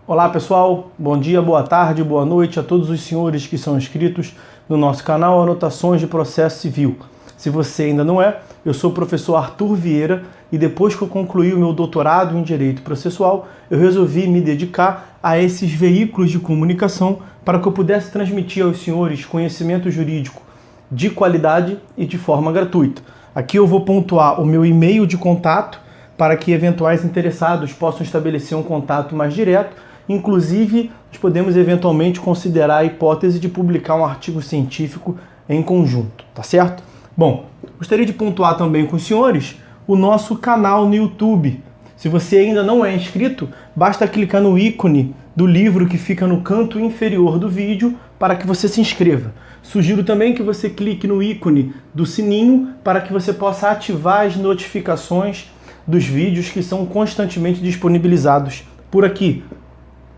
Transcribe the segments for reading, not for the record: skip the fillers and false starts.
Olá pessoal, bom dia, boa tarde, boa noite a todos os senhores que são inscritos no nosso canal Anotações de Processo Civil. Se você ainda não é, eu sou o professor Arthur Vieira e depois que eu concluí o meu doutorado em Direito Processual, eu resolvi me dedicar a esses veículos de comunicação para que eu pudesse transmitir aos senhores conhecimento jurídico de qualidade e de forma gratuita. Aqui eu vou pontuar o meu e-mail de contato para que eventuais interessados possam estabelecer um contato mais direto. Inclusive, nós podemos eventualmente considerar a hipótese de publicar um artigo científico em conjunto, tá certo? Bom, gostaria de pontuar também com os senhores o nosso canal no YouTube. Se você ainda não é inscrito, basta clicar no ícone do livro que fica no canto inferior do vídeo para que você se inscreva. Sugiro também que você clique no ícone do sininho para que você possa ativar as notificações dos vídeos que são constantemente disponibilizados por aqui.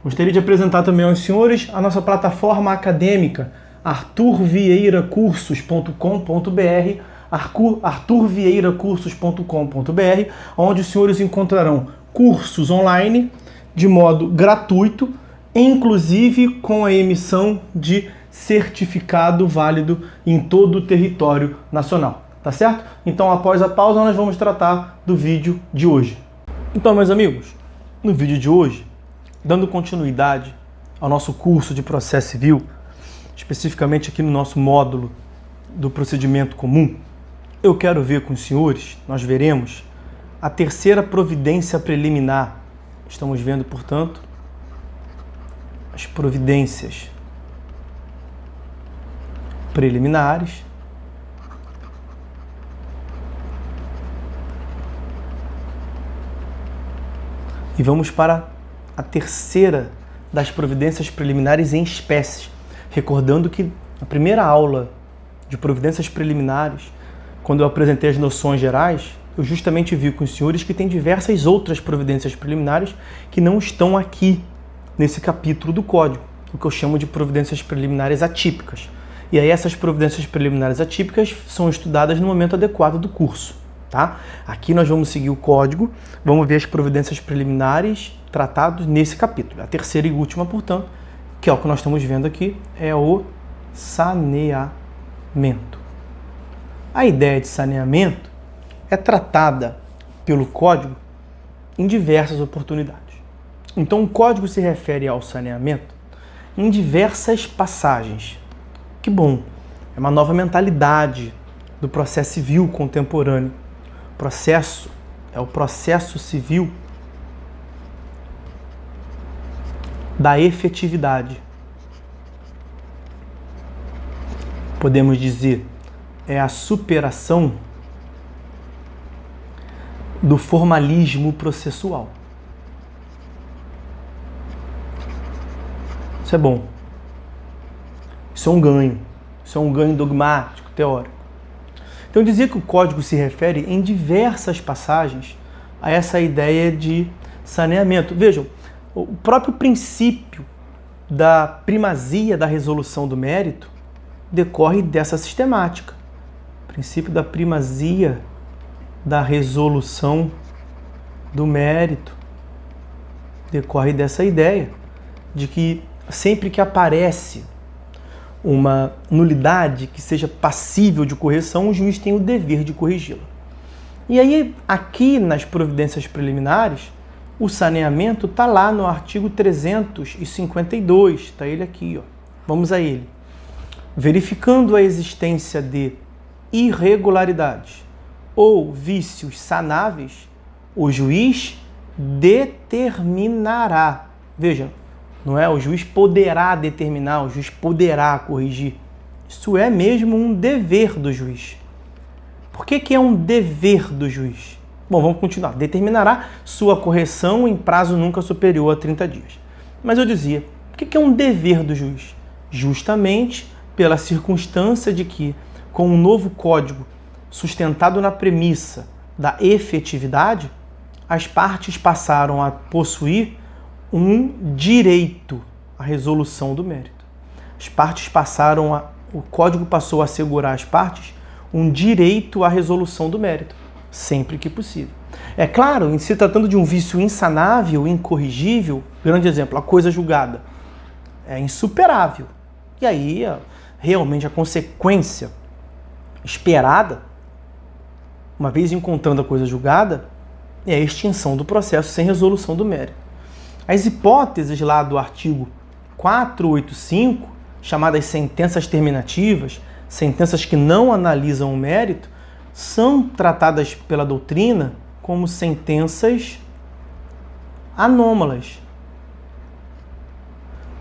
Gostaria de apresentar também aos senhores a nossa plataforma acadêmica, arturvieiracursos.com.br, arturvieiracursos.com.br, onde os senhores encontrarão cursos online de modo gratuito, inclusive com a emissão de certificado válido em todo o território nacional. Tá certo? Então, após a pausa, nós vamos tratar do vídeo de hoje. Então, meus amigos, no vídeo de hoje, dando continuidade ao nosso curso de processo civil, especificamente aqui no nosso módulo do procedimento comum, eu quero ver com os senhores, nós veremos a terceira providência preliminar. Estamos vendo, portanto, as providências preliminares e vamos para a terceira das providências preliminares em espécies. Recordando que na primeira aula de providências preliminares, quando eu apresentei as noções gerais, eu justamente vi com os senhores que tem diversas outras providências preliminares que não estão aqui nesse capítulo do Código, o que eu chamo de providências preliminares atípicas. E aí essas providências preliminares atípicas são estudadas no momento adequado do curso. Tá? Aqui nós vamos seguir o código, vamos ver as providências preliminares tratadas nesse capítulo. A terceira e última, portanto, que é o que nós estamos vendo aqui, é o saneamento. A ideia de saneamento é tratada pelo código em diversas oportunidades. Então o código se refere ao saneamento em diversas passagens. Que bom, é uma nova mentalidade do processo civil contemporâneo. Processo é o processo civil da efetividade. Podemos dizer, é a superação do formalismo processual. Isso é bom. Isso é um ganho. Isso é um ganho dogmático, teórico. Então, eu dizia que o código se refere em diversas passagens a essa ideia de saneamento. Vejam, o próprio princípio da primazia da resolução do mérito decorre dessa sistemática. O princípio da primazia da resolução do mérito decorre dessa ideia de que sempre que aparece uma nulidade que seja passível de correção, o juiz tem o dever de corrigi-la. E aí, aqui nas providências preliminares, o saneamento está lá no artigo 352, está ele aqui, ó. Vamos a ele. Verificando a existência de irregularidades ou vícios sanáveis, o juiz determinará. Veja, não é? O juiz poderá determinar, o juiz poderá corrigir. Isso é mesmo um dever do juiz. Por que é um dever do juiz? Bom, vamos continuar. Determinará sua correção em prazo nunca superior a 30 dias. Mas eu dizia, por que é um dever do juiz? Justamente pela circunstância de que, com um novo código sustentado na premissa da efetividade, as partes passaram a possuir um direito à resolução do mérito. O código passou a assegurar às partes um direito à resolução do mérito. sempre que possível. É claro, em se tratando de um vício insanável, incorrigível, grande exemplo, a coisa julgada é insuperável. E aí, realmente, a consequência esperada, uma vez encontrando a coisa julgada, é a extinção do processo sem resolução do mérito. As hipóteses lá do artigo 485, chamadas sentenças terminativas, sentenças que não analisam o mérito, são tratadas pela doutrina como sentenças anômalas.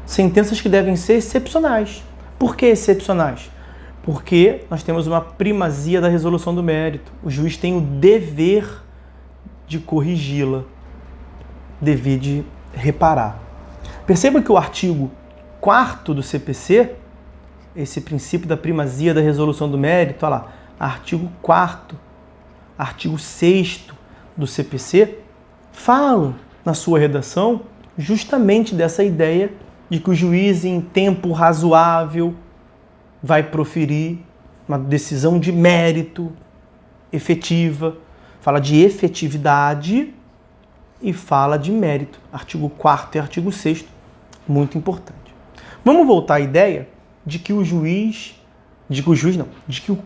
Sentenças que devem ser excepcionais. Por que excepcionais? Porque nós temos uma primazia da resolução do mérito. O juiz tem o dever de corrigi-la, dever de reparar. Perceba que o artigo 4º do CPC, esse princípio da primazia da resolução do mérito, olha lá, artigo 4º, artigo 6º do CPC, falam na sua redação justamente dessa ideia de que o juiz, em tempo razoável, vai proferir uma decisão de mérito efetiva, fala de efetividade e fala de mérito. Artigo 4º e artigo 6º, muito importante. Vamos voltar à ideia de que o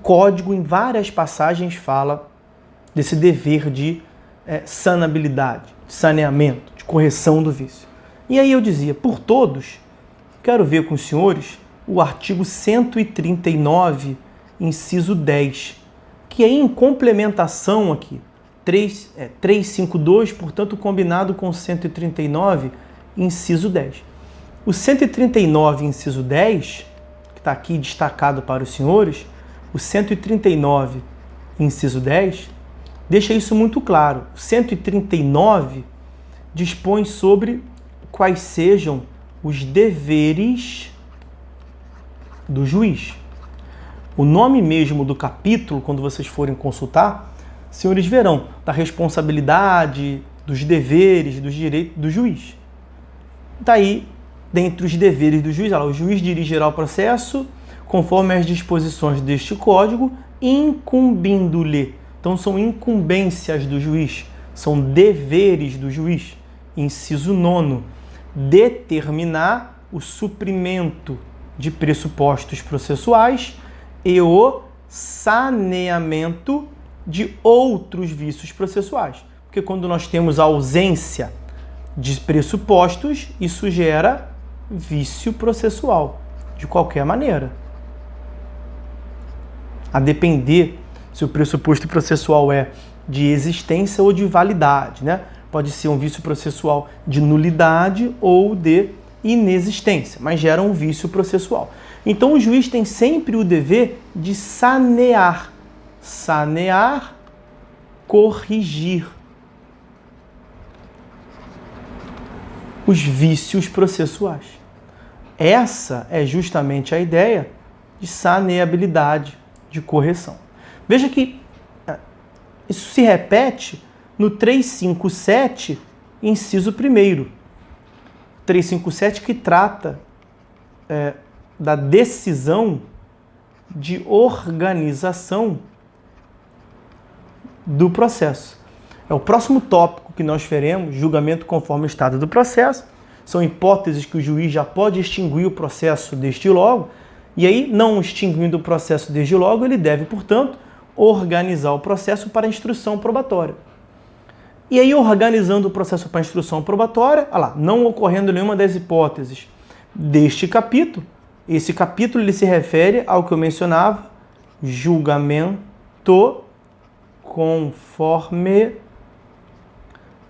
código em várias passagens fala desse dever de sanabilidade, de saneamento, de correção do vício. E aí eu dizia, por todos, quero ver com os senhores o artigo 139, inciso 10, que é em complementação aqui, 352, portanto, combinado com 139, inciso 10. O 139, inciso 10, que está aqui destacado para os senhores, o 139, inciso 10, deixa isso muito claro. O 139 dispõe sobre quais sejam os deveres do juiz. O nome mesmo do capítulo, quando vocês forem consultar, senhores verão, da responsabilidade, dos deveres, dos direitos do juiz. Daí, dentre os deveres do juiz, o juiz dirigirá o processo conforme as disposições deste código, incumbindo-lhe. Então, são incumbências do juiz, são deveres do juiz. Inciso 9, determinar o suprimento de pressupostos processuais e o saneamento de outros vícios processuais. Porque quando nós temos a ausência de pressupostos, isso gera vício processual, de qualquer maneira. A depender se o pressuposto processual é de existência ou de validade, né? Pode ser um vício processual de nulidade ou de inexistência, mas gera um vício processual. Então o juiz tem sempre o dever de sanear, corrigir os vícios processuais. Essa é justamente a ideia de saneabilidade, de correção. Veja que isso se repete no 357, inciso 1º. 357 que trata da decisão de organização do processo. É o próximo tópico que nós veremos, julgamento conforme o estado do processo. São hipóteses que o juiz já pode extinguir o processo desde logo, e aí, não extinguindo o processo desde logo, ele deve, portanto, organizar o processo para instrução probatória. E aí, organizando o processo para instrução probatória, não ocorrendo nenhuma das hipóteses deste capítulo, esse capítulo ele se refere ao que eu mencionava, julgamento conforme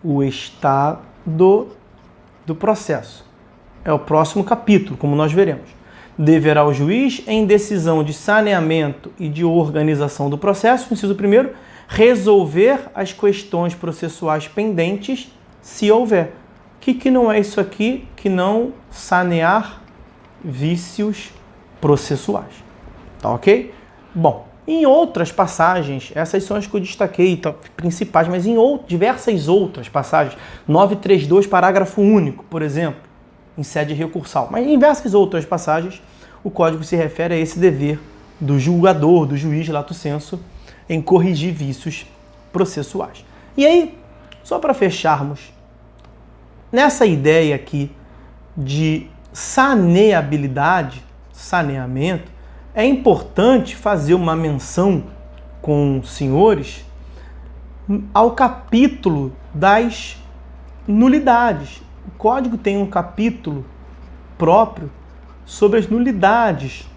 o estado do processo. É o próximo capítulo, como nós veremos. Deverá o juiz, em decisão de saneamento e de organização do processo, inciso 1º, resolver as questões processuais pendentes, se houver. O que não é isso aqui que não sanear vícios processuais? Tá ok? Bom, em outras passagens, essas são as que eu destaquei, principais, mas em diversas outras passagens, 932, parágrafo único, por exemplo, em sede recursal, mas em diversas outras passagens, o Código se refere a esse dever do julgador, do juiz lato sensu, em corrigir vícios processuais. E aí, só para fecharmos, nessa ideia aqui de saneamento, é importante fazer uma menção com os senhores ao capítulo das nulidades. O Código tem um capítulo próprio sobre as nulidades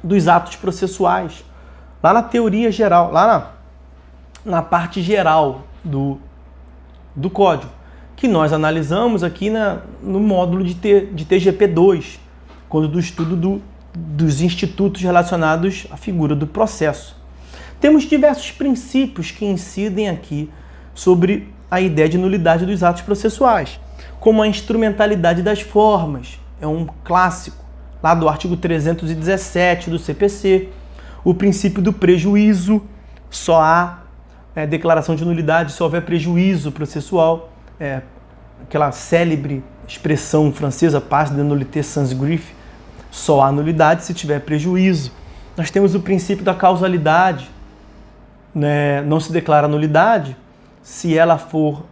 dos atos processuais, lá na teoria geral, lá na parte geral do Código, que nós analisamos aqui no módulo de TGP2, quando do estudo dos institutos relacionados à figura do processo. Temos diversos princípios que incidem aqui sobre a ideia de nulidade dos atos processuais, como a instrumentalidade das formas, é um clássico, lá do artigo 317 do CPC, o princípio do prejuízo, só há declaração de nulidade se houver prejuízo processual, aquela célebre expressão francesa, passe de nullité sans griffe, só há nulidade se tiver prejuízo. Nós temos o princípio da causalidade, não se declara nulidade se ela for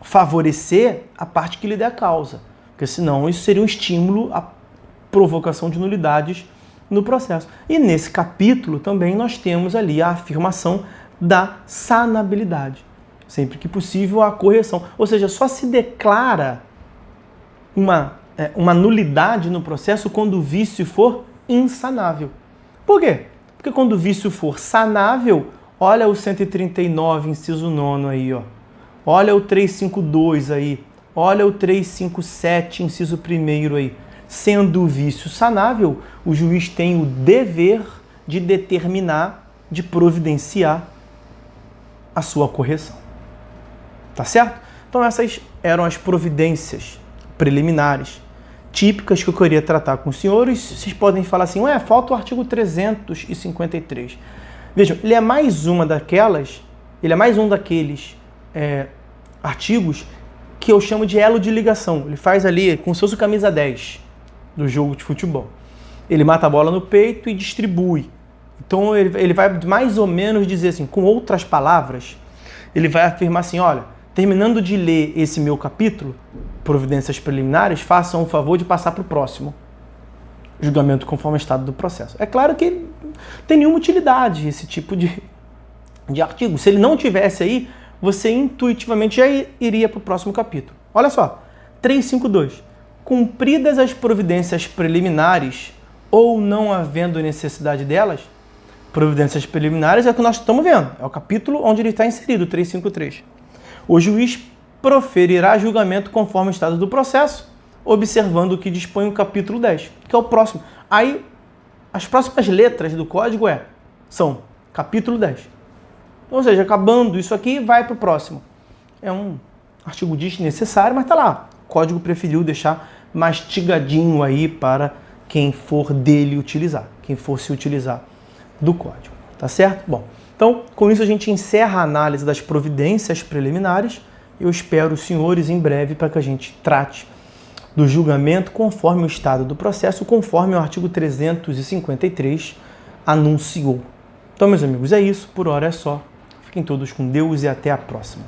favorecer a parte que lhe der a causa, porque senão isso seria um estímulo à provocação de nulidades no processo. E nesse capítulo também nós temos ali a afirmação da sanabilidade. Sempre que possível, a correção. Ou seja, só se declara uma nulidade no processo quando o vício for insanável. Por quê? Porque quando o vício for sanável, olha o 139, inciso 9 aí, ó. Olha o 352 aí. Olha o 357, inciso 1º aí. Sendo o vício sanável, o juiz tem o dever de determinar, de providenciar a sua correção. Tá certo? Então essas eram as providências preliminares típicas que eu queria tratar com os senhores. Vocês podem falar assim, falta o artigo 353. Vejam, ele é mais um daqueles artigos que eu chamo de elo de ligação. Ele faz ali como se fosse o camisa 10 do jogo de futebol. Ele mata a bola no peito e distribui. Então ele vai mais ou menos dizer assim, com outras palavras, ele vai afirmar assim, olha, terminando de ler esse meu capítulo, providências preliminares, façam o favor de passar para o próximo. Julgamento conforme o estado do processo. É claro que não tem nenhuma utilidade esse tipo de artigo. Se ele não tivesse aí, você intuitivamente já iria para o próximo capítulo. Olha só, 352. Cumpridas as providências preliminares ou não havendo necessidade delas, providências preliminares é o que nós estamos vendo. É o capítulo onde ele está inserido, 353. O juiz proferirá julgamento conforme o estado do processo, observando o que dispõe o capítulo 10, que é o próximo. Aí, as próximas letras do código são capítulo 10. Ou seja, acabando isso aqui, vai para o próximo. É um artigo desnecessário, mas está lá. O código preferiu deixar mastigadinho aí para quem for dele utilizar, quem for se utilizar do código. Tá certo? Bom, então, com isso a gente encerra a análise das providências preliminares. Eu espero os senhores em breve para que a gente trate do julgamento conforme o estado do processo, conforme o artigo 353 anunciou. Então, meus amigos, é isso. Por hora é só. Fiquem todos com Deus e até a próxima.